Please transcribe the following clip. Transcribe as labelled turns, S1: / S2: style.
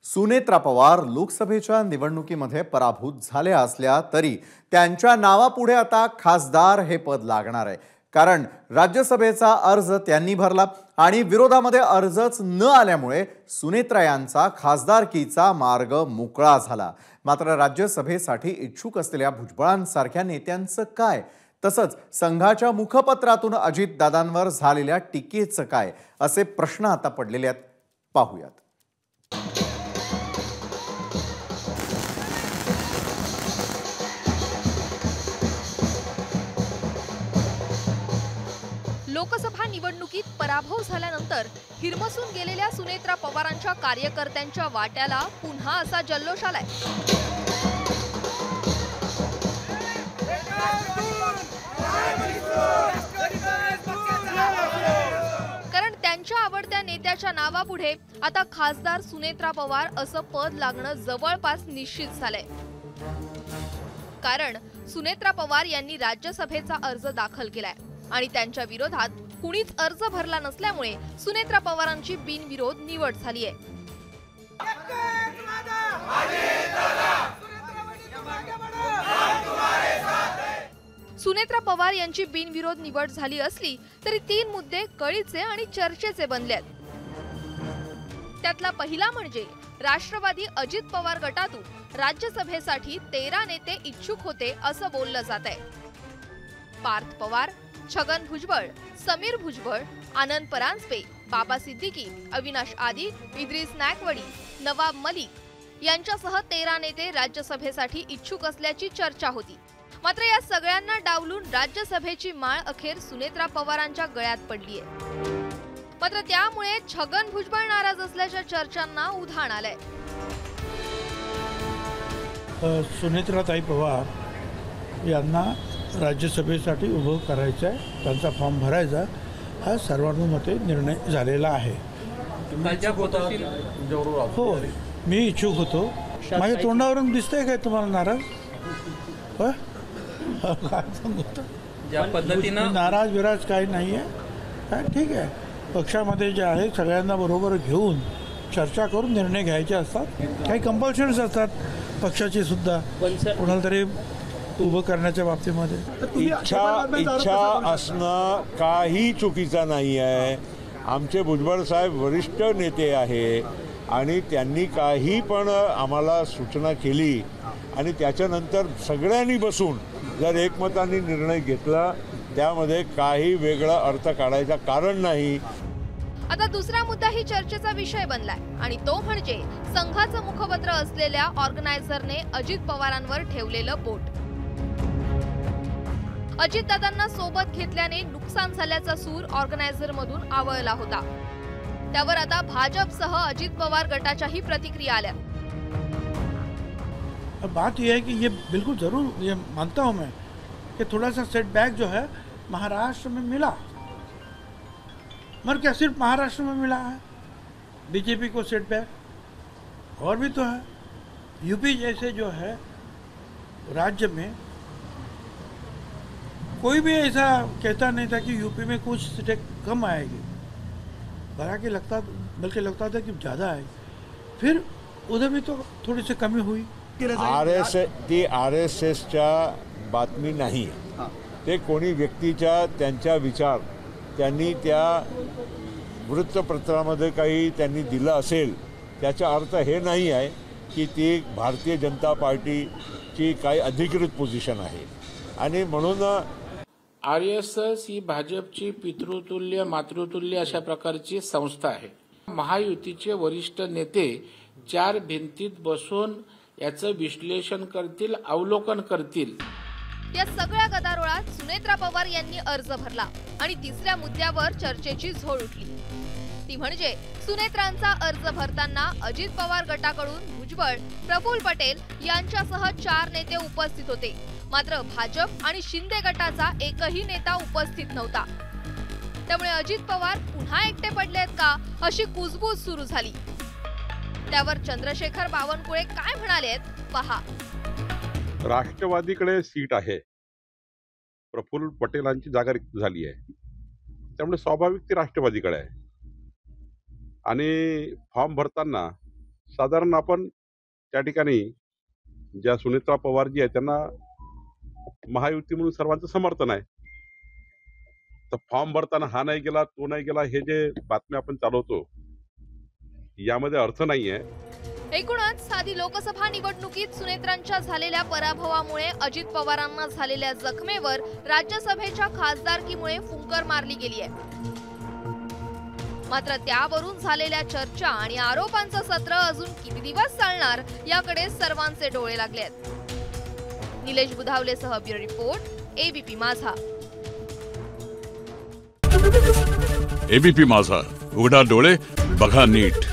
S1: सुनेत्रा पवार लोकसभेच्या निवडणुकीमध्ये पराभूत झाल्या असल्या तरी त्यांच्या नावापुढे आता खासदार हे पद लागणार आहे। कारण राज्यसभेचा अर्ज त्यांनी भरला आणि विरोधामध्ये अर्जच न आल्यामुळे सुनेत्रा यांचा खासदारकीचा मार्ग मोकळा झाला। मात्र राज्यसभेसाठी इच्छुक असलेल्या भुजबळांसारख्या नेत्यांचं काय? तसंच संघाच्या मुखपत्रातून अजितदादांवर झालेल्या टीकेचं काय? असे प्रश्न आता पडलेले आहेत, पाहूयात।
S2: लोकसभा निवडणुकीत पराभव झाल्यानंतर हिरमसून गेलेल्या सुनेत्रा पवारांच्या कार्यकर्त्यांच्या वाट्याला पुन्हा असा जल्लोष आलाय। कारण त्यांच्या आवडत्या नेत्याच्या नावापुढे आता खासदार सुनेत्रा पवार असं पद लागणं जवळपास निश्चित झालंय। कारण सुनेत्रा पवार यांनी राज्यसभेचा अर्ज दाखल केलाय आणि त्यांच्या विरोधात कुणीच अर्ज भरला नसल्यामुळे सुनेत्रा पवारांची बिनविरोध निवड झाली आहे। सुनेत्रा पवार यांची बिनविरोध निवड झाली असली तरी 3 मुद्दे कळीचे आणि चर्चेचे बनले आहेत। त्यातला पहिला म्हणजे राष्ट्रवादी अजित पवार गटातून राज्यसभेसाठी 13 नेते इच्छुक होते असं बोललं जात आहे। पार्थ पवार, छगन भुजबळ, समीर भुजबळ, आनंद परांजपे, बाबा सिद्दीकी, अविनाश आदी, इद्रिस नायकवडी, नवाब मलिक यांच्यासह 13 नेते राज्यसभेसाठी इच्छुक असल्याची चर्चा होती। मात्र या सगळ्यांना डावलून राज्यसभेची माळ अखेर सुनेत्रा पवारांच्या गळ्यात पडली आहे। मात्र त्यामुळे छगन भुजबळ नाराज असल्याच्या चर्चांना उधाण आलंय।
S3: सुनेत्राताई पवार यांना राज्यसभेसाठी उभं करायचं आहे, त्यांचा फॉर्म भरायचा, हा सर्वानुमते निर्णय झालेला आहे। हो, मी इच्छुक होतो। माझ्या तोंडावरून दिसतंय काय तुम्हाला नाराज? ज्या पद्धतीनं नाराज विराज काही नाही आहे। ठीक आहे, पक्षामध्ये जे आहे सगळ्यांना बरोबर घेऊन चर्चा करून निर्णय घ्यायचे असतात। काही कंपल्शन्स असतात पक्षाची सुद्धा, कोणाला तरी उभं करण्याच्या बाबतीमध्ये
S4: इच्छा असणं काही चुकीचं नाही आहे। आमचे भुजबळ साहेब वरिष्ठ नेते आहे आणि त्यांनी काही पण आम्हाला सूचना केली आणि त्याच्यानंतर सगळ्यांनी बसून जर एकमताने निर्णय घेतला, त्यामध्ये काही वेगळा अर्थ काढायचा कारण नाही।
S2: आता दुसरा मुद्दा ही चर्चेचा विषय बनलाय आणि तो म्हणजे संघाचं मुखपत्र असलेल्या ऑर्गनायझरने अजित पवारांवर ठेवलेलं बोट। अजितदादांना सोबत घेतल्याने नुकसान झाल्याचा सूर ऑर्गनायझर मधून आवळला होता। त्यावर आता भाजपसह अजित पवार गटाच्याही प्रतिक्रिया आल्या।
S3: बात यह है कि ये बिल्कुल जरूर ये मानता हूं मैं कि थोड़ा सा सेटबैक जो है महाराष्ट्र में मिला, मगर क्या सिर्फ महाराष्ट्र में मिला है? बीजेपी को सेटबैक और भी तो है। यूपी जैसे जो है राज्य में कोई भी ऐसा कहता नहीं था कि यूपी में कुछ सीटें कम आएगी, बल्कि लगता था कि ज़्यादा आएगी। फिर उधर भी तो थोड़ी सी कमी हुई।
S4: RSSच्या बातमी नाही, ते कोणी व्यक्तीच्या त्यांच्या विचार त्यांनी त्या वृत्तपत्रामध्ये काही त्यांनी दिलं असेल, त्याचा अर्थ हे नाही आहे की ती भारतीय जनता पार्टीची काही अधिकृत पोझिशन आहे। आणि म्हणून
S5: RSS ही भाजपची पितृतुल्य मातृतुल्य अशा प्रकारची संस्था आहे। महायुतीचे वरिष्ठ नेते 4 भिंतीत बसून याचं विश्लेषण करतील, अवलोकन करतील।
S2: या सगळ्या गदारोळात सुनेत्रा पवार यांनी अर्ज भरला आणि तिसऱ्या मुद्द्यावर चर्चेची झोड उठली। ती म्हणजे सुनेत्रांचा अर्ज भरताना अजित पवार गटाकडून भुजबळ, प्रफुल्ल पटेल यांच्यासह 4 नेते उपस्थित होते। मात्र भाजप आणि शिंदे गटाचा एकही नेता उपस्थित नव्हता। त्यामुळे अजित पवार पुन्हा एकटे पडलेत का अशी कुजबूज सुरू झाली। त्यावर चंद्रशेखर बावनकुळे काय म्हणालेत पहा।
S6: राष्ट्रवादीकडे सीट आहे, प्रफुल्ल पटेलांची जागा रिक्त झाली आहे, त्यामुळे स्वाभाविक ती राष्ट्रवादीकडे आहे। आणि फॉर्म भरताना साधारण आपण त्या ठिकाणी ज्या सुनेत्रा पवारजी आहेत त्यांना महायुती म्हणून सर्वांचं समर्थन आहे. तर फॉर्म भरताना हा नाही गेला तो नाही गेला हे जे बातम्या आपण चालवतो यामध्ये अर्थ नाही आहे.
S2: एकूणच साधी लोकसभा निवडणुकीत सुनेत्रांच्या झालेल्या पराभवामुळे अजित पवारांना झालेल्या जखमेवर राज्यसभेच्या खासदारकीमुळे फुंकर मारली गेली आहे. मात्र त्यावरून झालेल्या चर्चा आणि आरोपांचं सत्र अजून किती दिवस चालणार याकडे सर्वांचे डोळे लागले आहेत. निलेश बुधावलेसह ब्युरो रिपोर्ट, एबीपी माझा.
S7: एबीपी माझा, उघडा डोळे बघा नीट.